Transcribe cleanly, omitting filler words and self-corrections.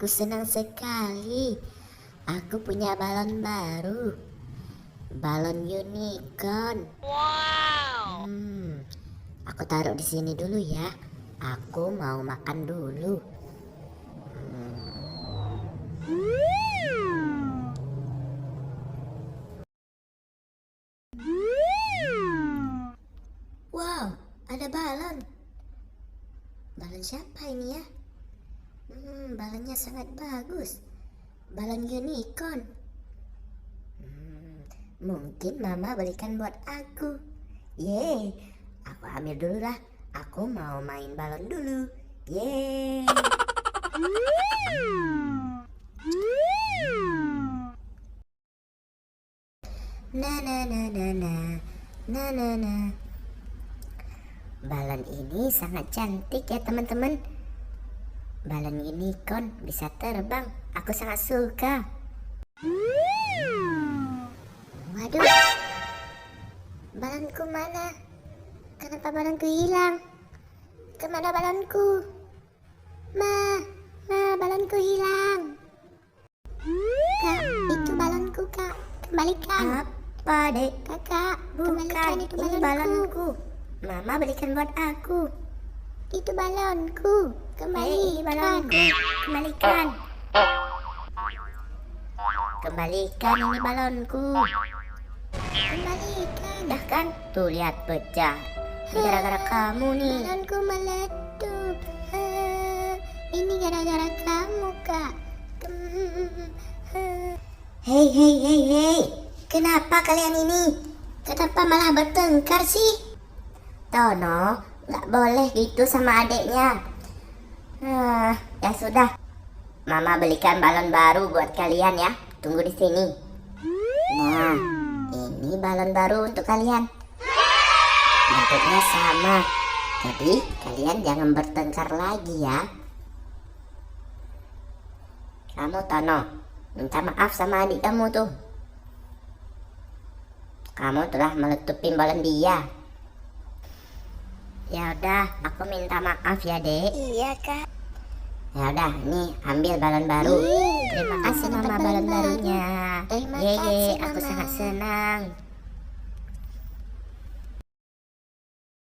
Aku senang sekali. Aku punya balon baru. Balon unicorn. Wow. Aku taruh di sini dulu ya. Aku mau makan dulu. Wow, ada balon. Balon siapa ini ya? Balonnya sangat bagus. Balon unicorn. Mungkin mama belikan buat aku. Yeay, aku ambil dulu lah. Aku mau main balon dulu. Yeay. Na na na na na na na na. Balon ini sangat cantik ya teman-teman. Balon unicorn bisa terbang. Aku sangat suka. Waduh, balonku mana? Kenapa balonku hilang? Kemana balonku? Ma, balonku hilang. Kak, itu balonku kak. Kembalikan. Apa dek? Kakak, bukan, itu ini balonku. Mama belikan buat aku. Itu balonku. Kembalikan. Ini balonku. Kembalikan. Kembalikan ini balonku. Kembalikan. Dah kan? Tuh lihat pecah. Gara-gara kamu nih. Balonku meletup. Ini gara-gara kamu kak. Hei. Kenapa kalian ini? Kenapa malah bertengkar sih? Tono, gak boleh gitu sama adiknya. Ya sudah. Mama belikan balon baru buat kalian ya. Tunggu di sini. Nah, ini balon baru untuk kalian. Bentuknya sama. Jadi kalian jangan bertengkar lagi ya. Kamu Tono, minta maaf sama adik kamu tuh. Kamu telah meletupin balon dia. Ya udah, aku minta maaf ya dek. Iya kak. Ya udah, nih ambil balon baru. Terima kasih mama balon barunya. Terima kasih, aku sangat senang.